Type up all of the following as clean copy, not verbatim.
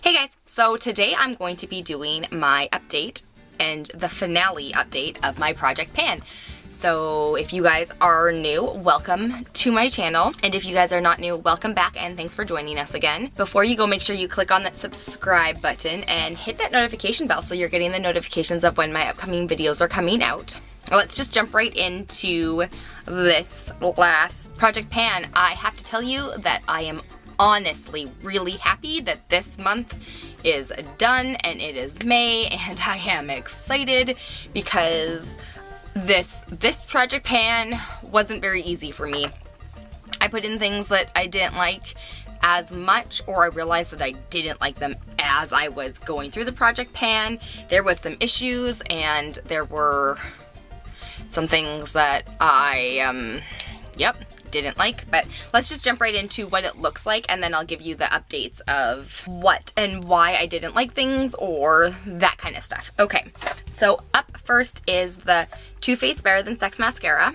Hey guys, so today I'm going to be doing my update and the finale update of my project pan. So if you guys are new, welcome to my channel. And if you guys are not new, welcome back and thanks for joining us again. Before you go, make sure you click on that subscribe button and hit that notification bell so you're getting the notifications of when my upcoming videos are coming out. Let's just jump right into this last project pan. I have to tell you that I am honestly really happy that this month is done and it is May, and I am excited because this project pan wasn't very easy for me. I put in things that I didn't like as much, or I realized that I didn't like them as I was going through the project pan. There was some issues and there were some things that I didn't like, but let's just jump right into what it looks like and then I'll give you the updates of what and why I didn't like things or that kind of stuff. Okay, so up first is the Too Faced Better Than Sex mascara.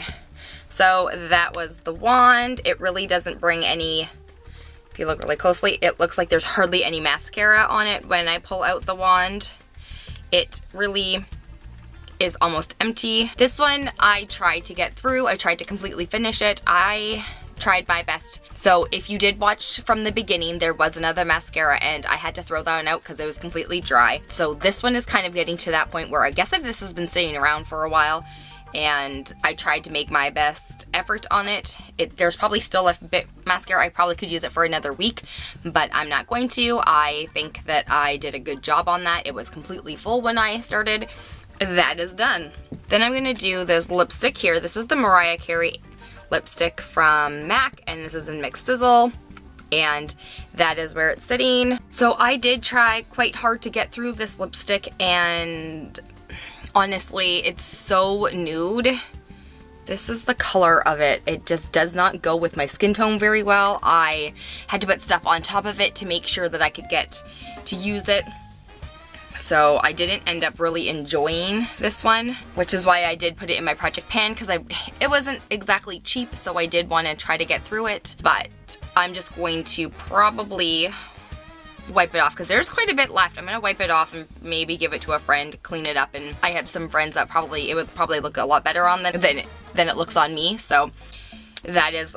So that was the wand. It really doesn't bring any, if you look really closely, it looks like there's hardly any mascara on it when I pull out the wand. It really is almost empty. This one I tried to get through. I tried to completely finish it. I tried my best. So if you did watch from the beginning, there was another mascara and I had to throw that one out because it was completely dry. So this one is kind of getting to that point where I guess if this has been sitting around for a while and I tried to make my best effort on it. There's probably still a bit mascara. I probably could use it for another week, but I'm not going to. I think that I did a good job on that. It was completely full when I started. That is done. Then I'm gonna do this lipstick here. This is the Mariah Carey lipstick from MAC, and this is in mcsizzle, and that is where it's sitting. So I did try quite hard to get through this lipstick, and honestly, it's so nude. This is the color of it. It just does not go with my skin tone very well. I had to put stuff on top of it to make sure that I could get to use it. So I didn't end up really enjoying this one, which is why I did put it in my project pan, because it wasn't exactly cheap, so I did want to try to get through it. But I'm just going to probably wipe it off because there's quite a bit left. I'm going to wipe it off and maybe give it to a friend, clean it up, and I have some friends that it would probably look a lot better on them than it looks on me. So that is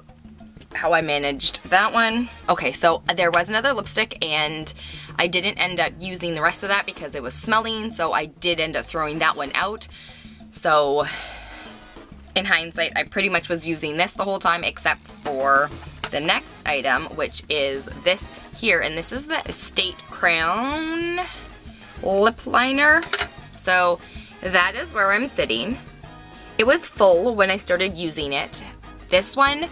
how I managed that one. Okay, so there was another lipstick and I didn't end up using the rest of that because it was smelling, so I did end up throwing that one out. So in hindsight, I pretty much was using this the whole time except for the next item, which is this here, and this is the Estate Crown lip liner. So that is where I'm sitting. It was full when I started using it. This one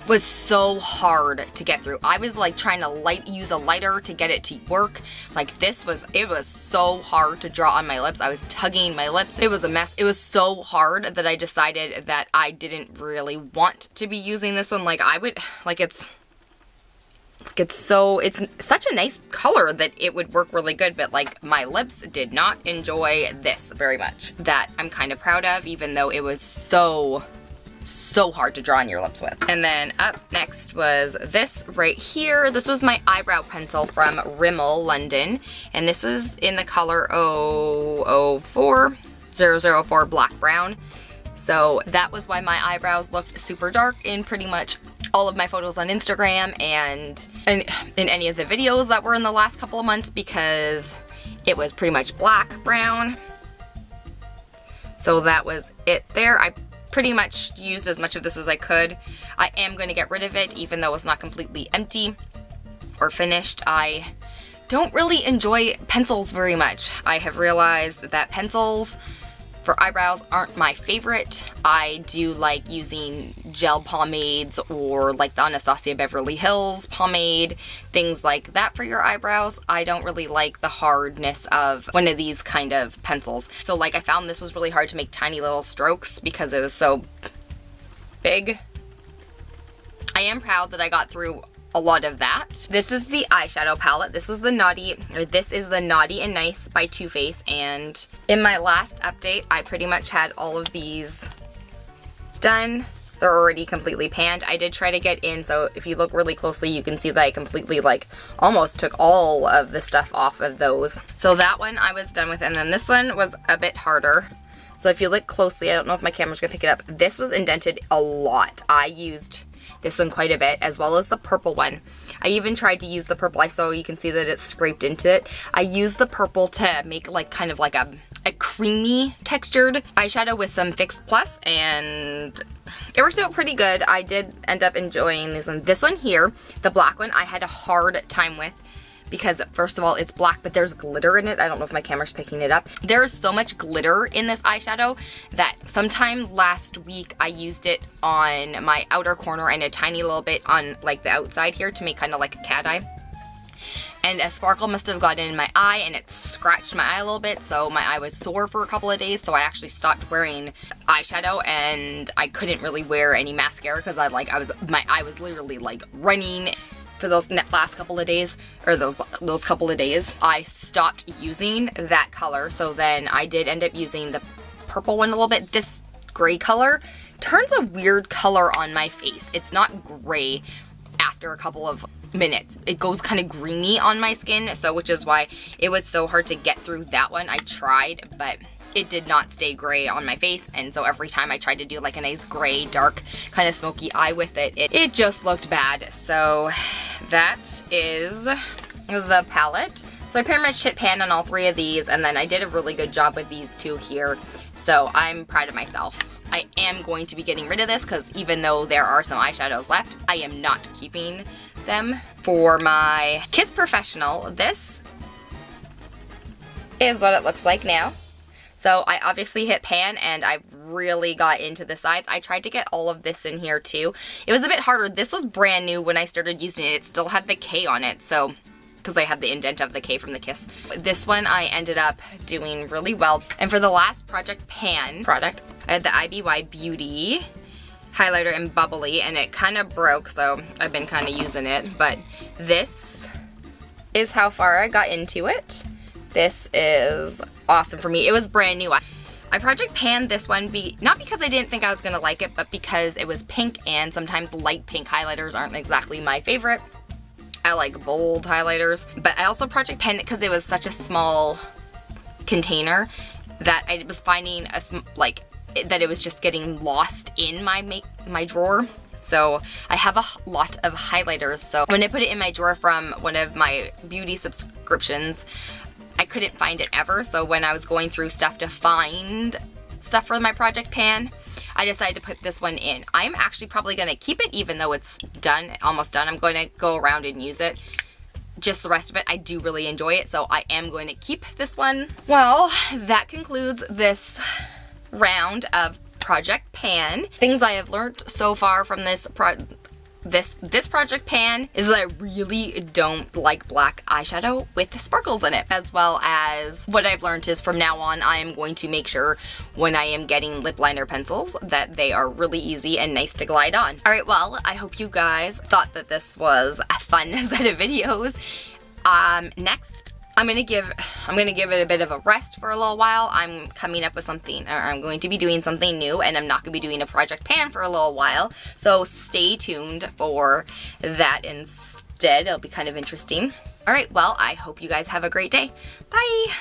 was so hard to get through. I was like trying to use a lighter to get it to work. Like it was so hard to draw on my lips. I was tugging my lips. It was a mess. It was so hard that I decided that I didn't really want to be using this one. It's such a nice color that it would work really good, but like my lips did not enjoy this very much. That I'm kind of proud of, even though it was so hard to draw on your lips with. And then up next was this right here. This was my eyebrow pencil from Rimmal London, and this is in the color 004 black brown. So that was why my eyebrows looked super dark in pretty much all of my photos on Instagram and in any of the videos that were in the last couple of months, because it was pretty much black brown. So that was it there. I pretty much used as much of this as I could. I am going to get rid of it even though it's not completely empty or finished. I don't really enjoy pencils very much. I have realized that pencils for eyebrows aren't my favorite. I do like using gel pomades or like the Anastasia Beverly Hills pomade, things like that for your eyebrows. I don't really like the hardness of one of these kind of pencils. So like I found this was really hard to make tiny little strokes because it was so big. I am proud that I got through a lot of that. This is the eyeshadow palette. This is the Naughty and Nice by Too Faced, and in my last update I pretty much had all of these done. they're already completely panned. I did try to get in, so if you look really closely, you can see that I completely like almost took all of the stuff off of those. So that one I was done with, and then this one was a bit harder. So if you look closely, I don't know if my camera's gonna pick it up. This was indented a lot. I used this one quite a bit, as well as the purple one. I even tried to use the purple, so you can see that it's scraped into it. I used the purple to make like kind of like a creamy textured eyeshadow with some Fix Plus, and it worked out pretty good. I did end up enjoying this one. This one here, the black one, I had a hard time with because first of all, it's black, but there's glitter in it. I don't know if my camera's picking it up. There is so much glitter in this eyeshadow that sometime last week I used it on my outer corner and a tiny little bit on like the outside here to make kind of like a cat eye. And a sparkle must have gotten in my eye and it scratched my eye a little bit, so my eye was sore for a couple of days, so I actually stopped wearing eyeshadow and I couldn't really wear any mascara because my eye was literally like running. For those last couple of days, or those couple of days, I stopped using that color. So then I did end up using the purple one a little bit. This gray color turns a weird color on my face. It's not gray after a couple of minutes. It goes kind of greeny on my skin, so which is why it was so hard to get through that one. I tried, but it did not stay gray on my face, and so every time I tried to do like a nice gray, dark, kind of smoky eye with it, it just looked bad. So that is the palette. So I pretty much hit pan on all three of these, and then I did a really good job with these two here, so I'm proud of myself. I am going to be getting rid of this because even though there are some eyeshadows left, I am not keeping them. For my Kiss Professional, this is what it looks like now. So I obviously hit pan and I really got into the sides. I tried to get all of this in here too. It was a bit harder. This was brand new when I started using it. It still had the K on it, so because I had the indent of the K from the Kiss. This one I ended up doing really well. And for the last Project Pan product, I had the IBY Beauty highlighter in Bubbly, and it kind of broke, so I've been kind of using it. But this is how far I got into it. This is awesome for me. It was brand new. I Project Panned this one, not because I didn't think I was going to like it, but because it was pink, and sometimes light pink highlighters aren't exactly my favorite. I like bold highlighters, but I also Project Panned it because it was such a small container that I was finding that it was just getting lost in my drawer. So I have a lot of highlighters, so when I put it in my drawer from one of my beauty subscriptions, I couldn't find it ever. So when I was going through stuff to find stuff for my Project Pan, I decided to put this one in. I'm actually probably going to keep it even though it's done, almost done. I'm going to go around and use it. Just the rest of it, I do really enjoy it, so I am going to keep this one. Well, that concludes this round of Project Pan. Things I have learned so far from this Project Pan is that I really don't like black eyeshadow with sparkles in it. As well as what I've learned is from now on, I am going to make sure when I am getting lip liner pencils that they are really easy and nice to glide on. Alright, well, I hope you guys thought that this was a fun set of videos. Next, I'm gonna give it a bit of a rest for a little while. I'm coming up with something, or I'm going to be doing something new, and I'm not gonna be doing a Project Pan for a little while. So stay tuned for that instead. It'll be kind of interesting. All right, well, I hope you guys have a great day. Bye.